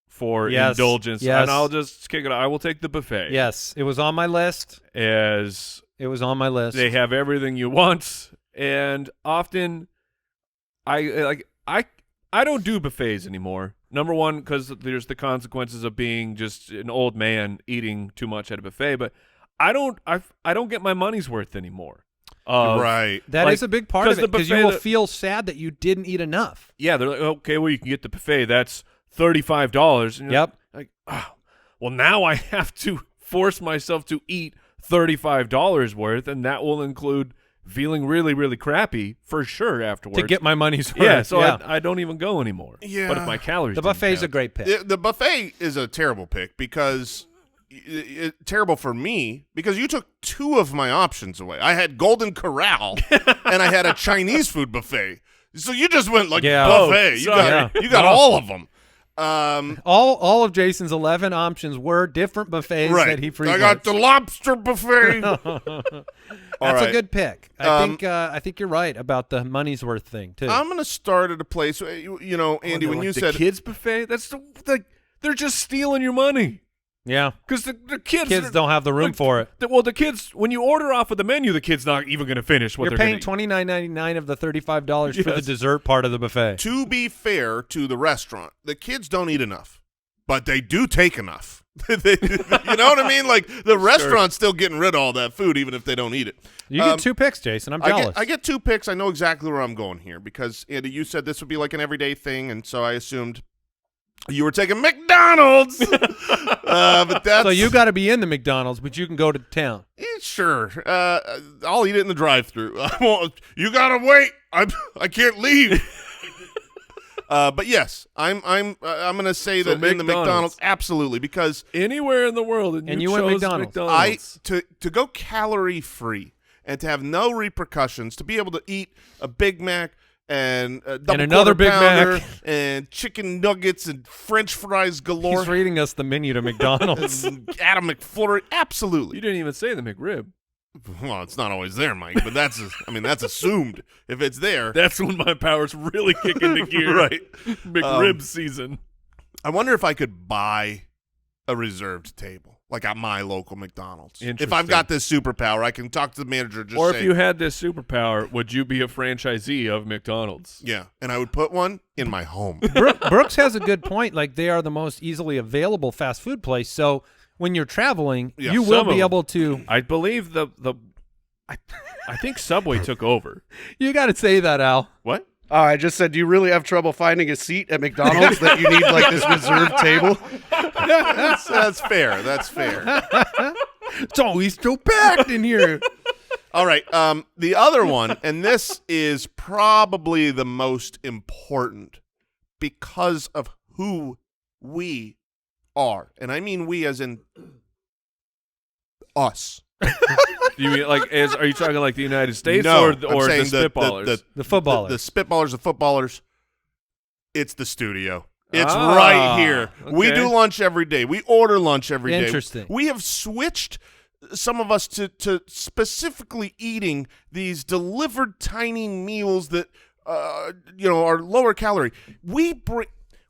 for indulgence, yes. and I'll just kick it out. I will take the buffet. Yes, it was on my list. It was on my list. They have everything you want, and often I don't do buffets anymore. Number one, because there's the consequences of being just an old man eating too much at a buffet, but I don't get my money's worth anymore. Right. That is a big part of it because you will buffet feel sad that you didn't eat enough. Yeah, they're like, okay, well, you can get the buffet. That's $35. And you're Yep. like, oh, well, now I have to force myself to eat $35 worth, and that will include feeling really, really crappy for sure afterwards. To get my money's worth. Yeah, so I don't even go anymore. Yeah. But if my calories The didn't buffet's a count. great pick. The buffet is a terrible pick because terrible for me because you took 2 of my options away. I had Golden Corral and I had a Chinese food buffet. So you just went like buffet. You got all of them. All of Jason's 11 options were different buffets that he frequents. I got the lobster buffet. That's a good pick. I think you're right about the money's worth thing too. I'm going to start at a place, Andy, when you said kids buffet, that's they're just stealing your money. Yeah, because the kids don't have the room for it. The kids, when you order off of the menu, the kid's not even going to finish what You're they're paying $29.99 of the $35 for the dessert part of the buffet. To be fair to the restaurant, the kids don't eat enough, but they do take enough. You know what I mean? Like the restaurant's still getting rid of all that food, even if they don't eat it. You get 2 picks, Jason. I'm jealous. I get 2 picks. I know exactly where I'm going here because, Andy, you said this would be like an everyday thing, and so I assumed you were taking McDonald's. But that's, so you got to be in the McDonald's, but you can go to town. Sure. I'll eat it in the drive-thru. You got to wait. I can't leave. But yes, I'm going to say that in the McDonald's, absolutely, because anywhere in the world, and you went chose McDonald's. to go calorie-free and to have no repercussions, to be able to eat a Big Mac and another Big Mac and chicken nuggets and French fries galore. He's reading us the menu to McDonald's. Adam McFlurry, absolutely. You didn't even say the McRib. Well, it's not always there, Mike, but that's assumed. If it's there, that's when my powers really kick into gear. Right, McRib season. I wonder if I could buy a reserved table, like at my local McDonald's. If I've got this superpower, I can talk to the manager. If you had this superpower, would you be a franchisee of McDonald's? Yeah, and I would put one in my home. Brooks has a good point. Like they are the most easily available fast food place. So when you're traveling, you will be able to. I believe I think Subway took over. You got to say that, Al. What? I just said, do you really have trouble finding a seat at McDonald's that you need like this reserved table? That's fair. That's fair. It's always so packed in here. All right. The other one, and this is probably the most important because of who we are. And I mean we as in us. You mean are you talking like the United States no, or the Spitballers? The footballers. The Spitballers, the footballers. It's the studio. It's right here. Okay. We do lunch every day. We order lunch every day. Interesting. We have switched, some of us, to specifically eating these delivered tiny meals that are lower calorie.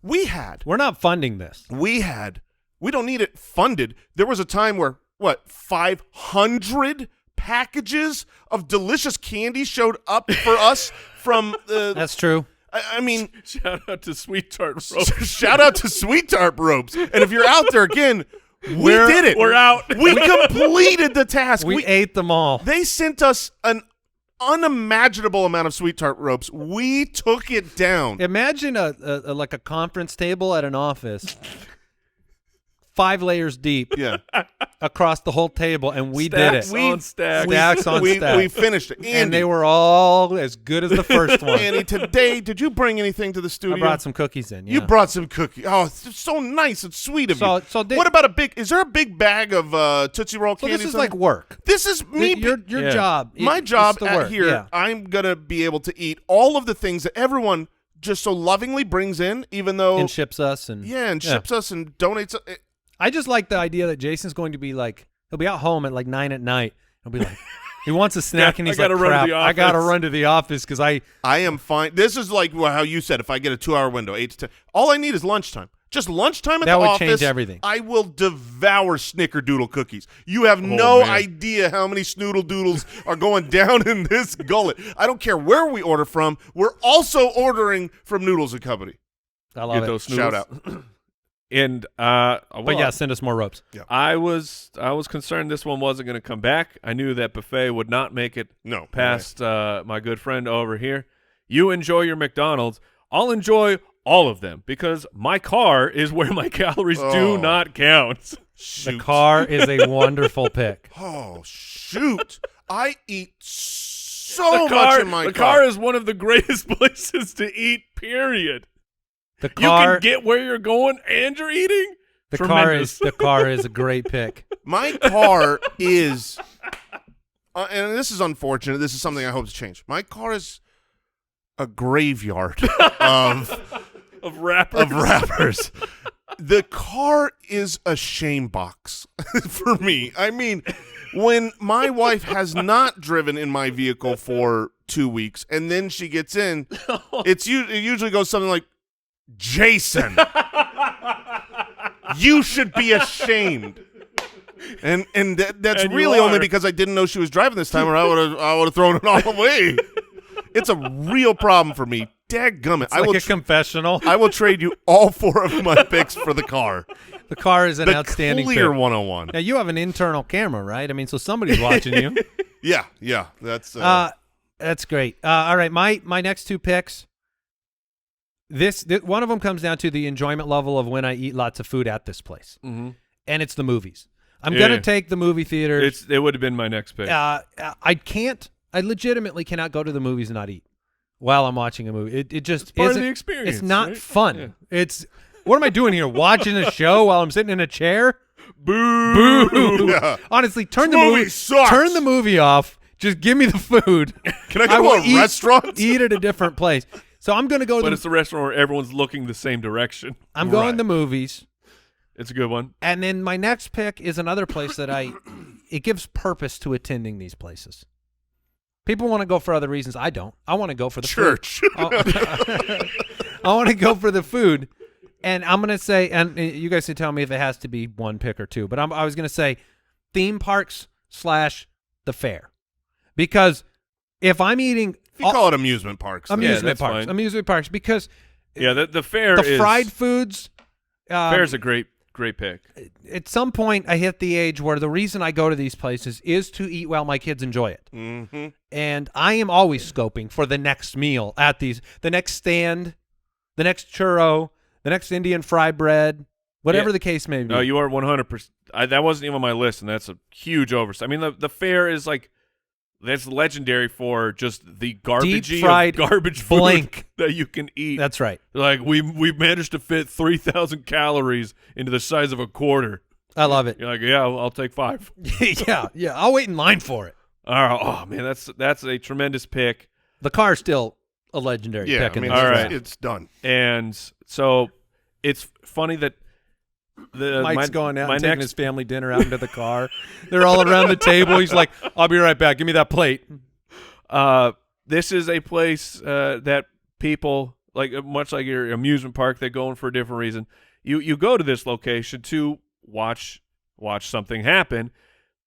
We had. We're not funding this. We don't need it funded. There was a time where, 500 packages of delicious candy showed up for us from the. That's true. I mean, Shout out to Sweet Tart Ropes. shout out to Sweet Tart Ropes. And if you're out there again, we did it. We're out. We completed the task. We ate them all. They sent us an unimaginable amount of Sweet Tart Ropes. We took it down. Imagine like a conference table at an office, 5 layers deep. Yeah. Across the whole table, and we did it. Stacks on stacks. Stacks on stacks. We finished it. Andy, And they were all as good as the first one. Andy, today, did you bring anything to the studio? I brought some cookies in. Yeah. You brought some cookies. Oh, it's so nice and sweet of you. What about is there a big bag of Tootsie Roll So candy? this is like work. This is me. Your job. My job the at work. here, Yeah. I'm going to be able to eat all of the things that everyone just so lovingly brings in, even though. And ships us. And ships us and donates. I just like the idea that Jason's going to be like, he'll be at home at like 9 at night. He'll be like, he wants a snack, and he's I gotta like, run to crap, the I got to office." run to the office because I am fine. This is like how you said, if I get a 2-hour window, 8 to 10. All I need is lunchtime. Just lunchtime at That the would office. change everything. I will devour snickerdoodle cookies. You have no idea how many snoodle doodles are going down in this gullet. I don't care where we order from. We're also ordering from Noodles and Company. I love Get it. those Shout noodles. out. And But yeah, send us more ropes. I was concerned this one wasn't going to come back. I knew that buffet would not make it past my good friend over here. You enjoy your McDonald's. I'll enjoy all of them because my car is where my calories do not count. Shoot. The car is a wonderful pick. Oh, shoot. I eat so much in my car. The car is one of the greatest places to eat, period. The You car, can get where you're going and you're eating. the Tremendous. car is a great pick. My car is, and this is unfortunate. This is something I hope to change. My car is a graveyard of rappers. The car is a shame box for me. I mean, when my wife has not driven in my vehicle for 2 weeks, and then she gets in, it usually goes something like, Jason, you should be ashamed. And that's And really you only are. because I didn't know she was driving this time, or I would have thrown it all away. It's a real problem for me. Dadgummit. It's like a confessional. I will trade you all 4 of my picks for the car. The car is an The outstanding clear pick. 101. Now, you have an internal camera, right? I mean, so somebody's watching you. Yeah. That's That's great. All right, my next 2 picks. This one of them comes down to the enjoyment level of when I eat lots of food at this place, and it's the movies. I'm gonna take the movie theater. It would have been my next pick. I legitimately cannot go to the movies and not eat while I'm watching a movie. It just part of isn't- the experience, It's not right? fun. Yeah. It's what am I doing here? Watching a show while I'm sitting in a chair? Boo! Boo! Yeah. Honestly, turn This the movie sucks. Turn the movie off. Just give me the food. Can I go will to a restaurant? Eat at a different place. So I'm gonna go. But it's a restaurant where everyone's looking the same direction. I'm going Right. to movies. It's a good one. And then my next pick is another place that it gives purpose to attending these places. People want to go for other reasons. I don't. I want to go for the Church. food. I want to go for the food. And I'm going to say, and you guys can tell me if it has to be one pick or 2, but I was going to say theme parks / the fair. Because if I'm eating If you call it amusement parks. then. amusement that's parks, fine. amusement parks, because Yeah, the fair the is fried foods, fair's a great pick. at some point I hit the age where the reason I go to these places is to eat while my kids enjoy it. Mm-hmm. And I am always scoping for the next meal at these, the next stand, the next churro, the next Indian fry bread, whatever Yeah. the case may be. No, you are 100%. That wasn't even on my list, and that's a huge oversight. I mean, the fair is like that's legendary for just the garbage fried garbage food blank. that you can eat. That's right. Like we've managed to fit 3,000 calories into the size of a quarter. I love it. You're like, yeah, I'll take 5. yeah. I'll wait in line for it. All right. Oh man, that's a tremendous pick. The car's still a legendary Yeah, pick. I mean, in this all list. right. it's done. And so it's funny that Mike's going out my and taking next his family dinner out into the car. They're all around the table. He's like, I'll be right back. Give me that plate. this is a place that people like much like your amusement park, they're going for a different reason. You go to this location to watch something happen,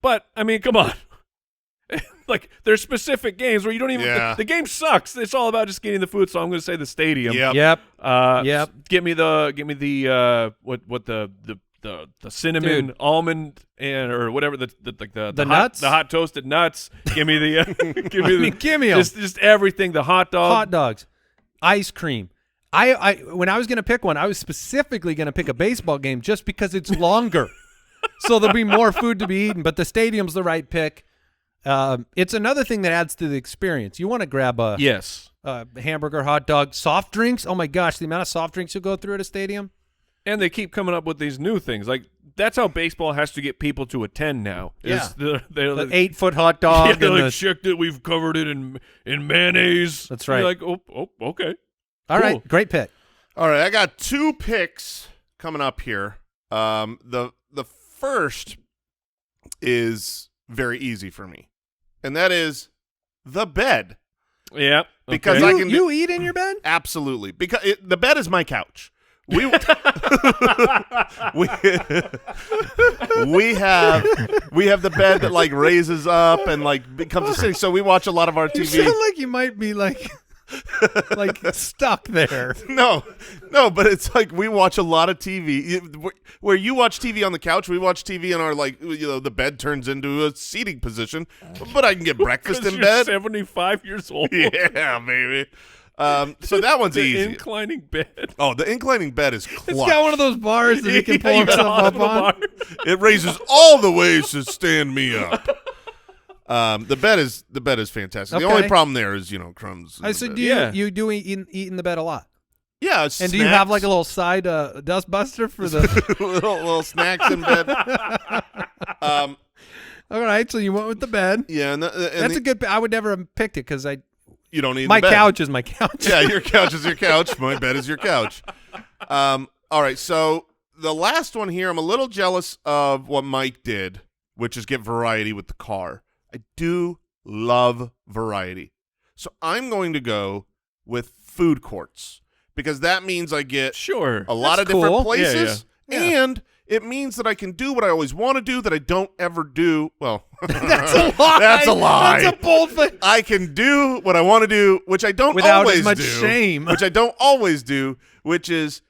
but I mean, come on. Like there's specific games where you don't even the game sucks. It's all about just getting the food. So I'm going to say the stadium. Yep. Give me the cinnamon almond or whatever the nuts, the hot toasted nuts. Give me the give me just everything. The hot dogs, ice cream. I when I was going to pick one, I was specifically going to pick a baseball game just because it's longer, so there'll be more food to be eaten. But the stadium's the right pick. It's another thing that adds to the experience. You want to grab a hamburger, hot dog, soft drinks. Oh my gosh, the amount of soft drinks you go through at a stadium. And they keep coming up with these new things. Like that's how baseball has to get people to attend now. Yeah, the 8-foot hot dog. Yeah, like checked it. We've covered it in mayonnaise. That's right. You're like, oh, okay. All right, great pick. All right, I got 2 picks coming up here. The first is very easy for me, and that is the bed. Yeah, because okay. You eat in your bed? Absolutely, because the bed is my couch. We have the bed that like raises up and like becomes a sitting. So we watch a lot of our TV. You sound like you might be like stuck there. No, but it's like we watch a lot of TV. Where you watch TV on the couch, we watch TV in our the bed turns into a seating position. But I can get breakfast in bed. 75 years old. Yeah, baby. So that one's easy. The inclining bed. Oh, the inclining bed is clutch. It's got one of those bars that you can pull himself up on. It raises all the ways to stand me up. The bed is fantastic. Okay. The only problem there is crumbs. I said, you do eat in the bed a lot? Yeah, and snacks. do you have like a little side dust buster for the little snacks in bed? All right, so you went with the bed. Yeah, and that's a good. I would never have picked it because you don't need my the bed. couch is my couch. Yeah, your couch is your couch. My bed is your couch. All right, so the last one here, I'm a little jealous of what Mike did, which is get variety with the car. I do love variety. So I'm going to go with food courts because that means I get a lot of different places, and it means that I can do what I always want to do that I don't ever do. Well, that's a lie. That's a lie. That's a bold thing. I can do what I want to do, which I don't without always as much do, shame. which I don't always do, which is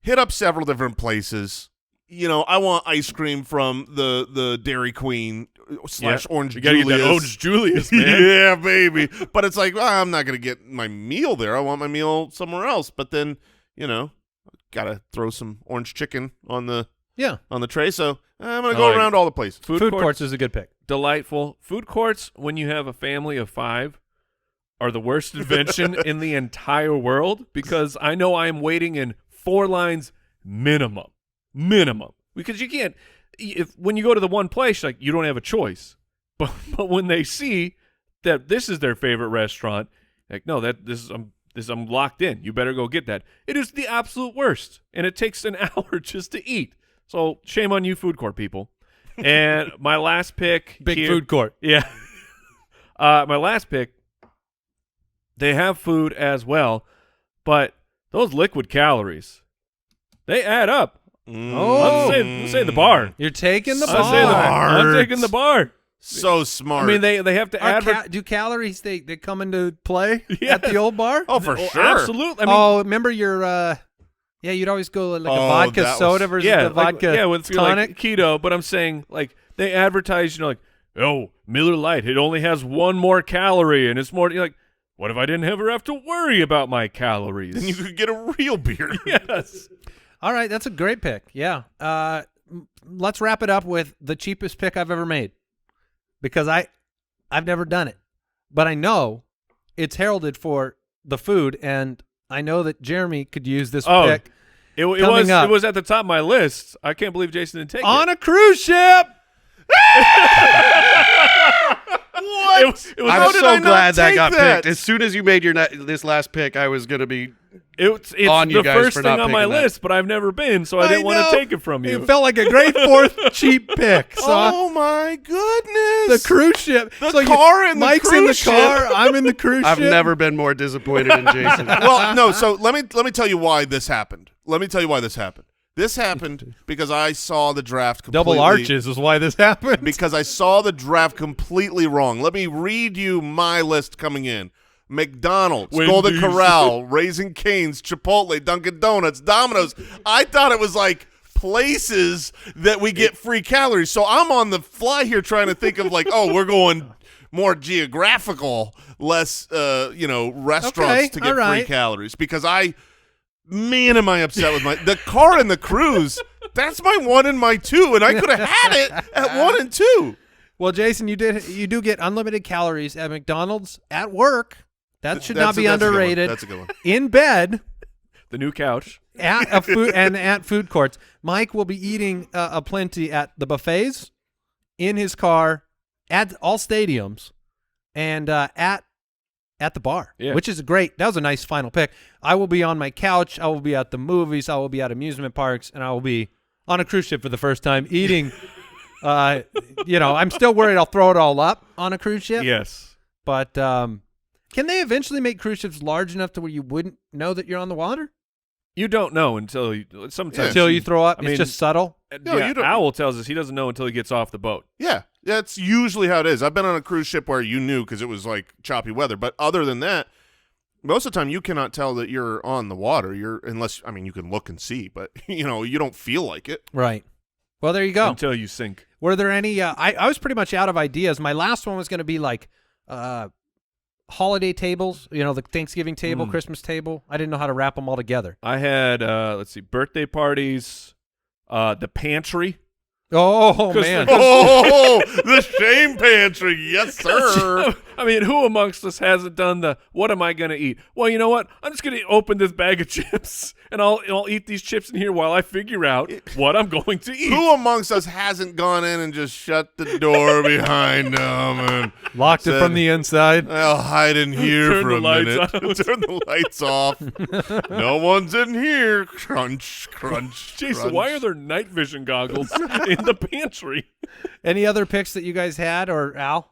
hit up several different places. I want ice cream from the Dairy Queen / Orange you gotta Julius. Get that Orange Julius, man. Yeah, baby. But it's like, well, I'm not going to get my meal there. I want my meal somewhere else. But then, got to throw some orange chicken on the tray. So I'm going to go around all the places. Food courts is a good pick. Delightful. Food courts, when you have a family of 5, are the worst invention in the entire world because I know I am waiting in 4 lines minimum, because you can't. When you go to the one place, like you don't have a choice, but when they see that this is their favorite restaurant, like no, I'm locked in. You better go get that. It is the absolute worst, and it takes an hour just to eat. So shame on you, food court people. And my last pick, big food court. Yeah, my last pick. They have food as well, but those liquid calories, they add up. Oh, let's say the bar. You're taking the bar. I'm taking the bar. So smart. I mean, they have to add. Do calories they come into play at the old bar? Oh, for sure, absolutely. I mean, remember your you'd always go like a vodka soda versus the vodka with tonic like keto. But I'm saying like they advertise, like, oh, Miller Lite, it only has 1 more calorie, and it's more. You're like, what if I didn't ever have to worry about my calories? Then you could get a real beer. Yes. All right, that's a great pick. Yeah. Let's wrap it up with the cheapest pick I've ever made because I've never done it, but I know it's heralded for the food, and I know that Jeremy could use this pick. It was at the top of my list. I can't believe Jason didn't take it. On a cruise ship. What? I'm so glad that got picked. As soon as you made this last pick, I was going to be It's on you the guys first for thing not on my picking that. list, but I've never been, so I didn't want know. to take it from you. It felt like a great fourth cheap pick. So Oh my goodness! the cruise ship. The so car and the Mike's cruise in the ship. car. I'm in the cruise I've ship. never been more disappointed in Jason. Well, no. So let me tell you why this happened. This happened because I saw the draft completely. Double arches is why this happened. Because I saw the draft completely wrong. Let me read you my list coming in. McDonald's, Wendy's. Golden Corral, Raising Cane's, Chipotle, Dunkin' Donuts, Domino's. I thought it was like places that we get free calories. So I'm on the fly here trying to think of like, oh, we're going more geographical, less, restaurants Okay, to get all right. free calories. Because man, am I upset with the car and the cruise. That's my 1 and my 2, and I could have had it at 1 and 2. Well, Jason, you do get unlimited calories at McDonald's at work. That should not be That's a good one. underrated. That's a good one. In bed. The new couch. At a food and at food courts. Mike will be eating aplenty at the buffets, in his car, at all stadiums, and at the bar, Yeah. which is great. That was a nice final pick. I will be on my couch. I will be at the movies. I will be at amusement parks, and I will be on a cruise ship for the first time eating. I'm still worried I'll throw it all up on a cruise ship. Yes. But can they eventually make cruise ships large enough to where you wouldn't know that you're on the water? You don't know until sometimes Until you throw up. I mean, it's just subtle. No, yeah, you don't- Owl tells us he doesn't know until he gets off the boat. Yeah, that's usually how it is. I've been on a cruise ship where you knew because it was like choppy weather. But other than that, most of the time you cannot tell that you're on the water. You can look and see, but you don't feel like it. Right. Well, there you go. Until you sink. Were there any? I was pretty much out of ideas. My last one was going to be like holiday tables. The Thanksgiving table, Christmas table. I didn't know how to wrap them all together. I had birthday parties, the pantry. Oh 'Cause man. Oh, the shame pantry, yes sir. I mean, who amongst us hasn't done the what am I going to eat? Well, you know what? I'm just going to open this bag of chips, and I'll eat these chips in here while I figure out what I'm going to eat. Who amongst us hasn't gone in and just shut the door behind them and Locked it said, from the inside. I'll hide in here Turn for the a lights minute. out. Turn the lights off. No one's in here. Crunch, crunch. Jason, crunch. why are there night vision goggles in the pantry? Any other picks that you guys had, or Al?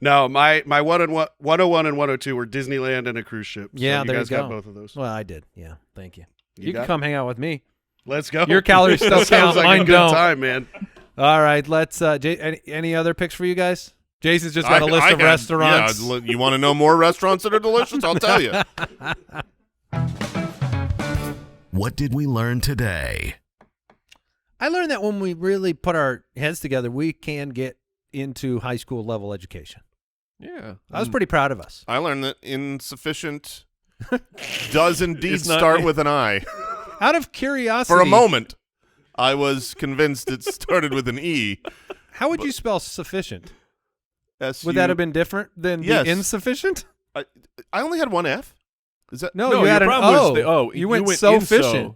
No, my 101 and 102 were Disneyland and a cruise ship. So Yeah, you there guys you go. got both of those. Well, I did. Yeah, thank you. You You can got- come hang out with me. Let's go. Your calories still Sounds count. like Mine a good don't. time, man. All right, let's. Any other picks for you guys? Jason's just got a list of got- restaurants. Yeah, you want to know more restaurants that are delicious? I'll tell you. What did we learn today? I learned that when we really put our heads together, we can get into high school level education. Yeah. I was pretty proud of us. I learned that insufficient does indeed It's not- start with an I. Out of curiosity, For a moment, I was convinced it started with an E. how would you spell sufficient? S-U- Would that have been different than Yes. the insufficient? I only had one F. Is that No, No, you your had an problem was O. the O. You You went went so in so. efficient.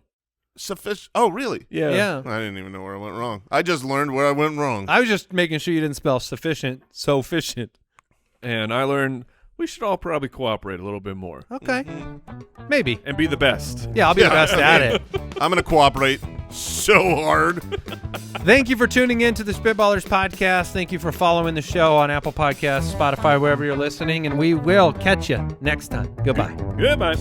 sufficient? Oh, really? Yeah. Yeah. I didn't even know where I went wrong. I just learned where I went wrong. I was just making sure you didn't spell sufficient so efficient. And I learned we should all probably cooperate a little bit more Okay. Maybe. and be the best. Yeah, I'll be the best at it. I'm going to cooperate so hard. Thank you for tuning in to the Spitballers podcast. Thank you for following the show on Apple Podcasts, Spotify, wherever you're listening, and we will catch you next time. Goodbye. Goodbye.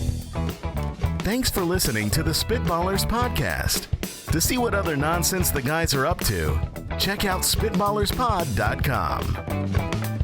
Thanks for listening to the Spitballers podcast. To see what other nonsense the guys are up to, check out SpitballersPod.com.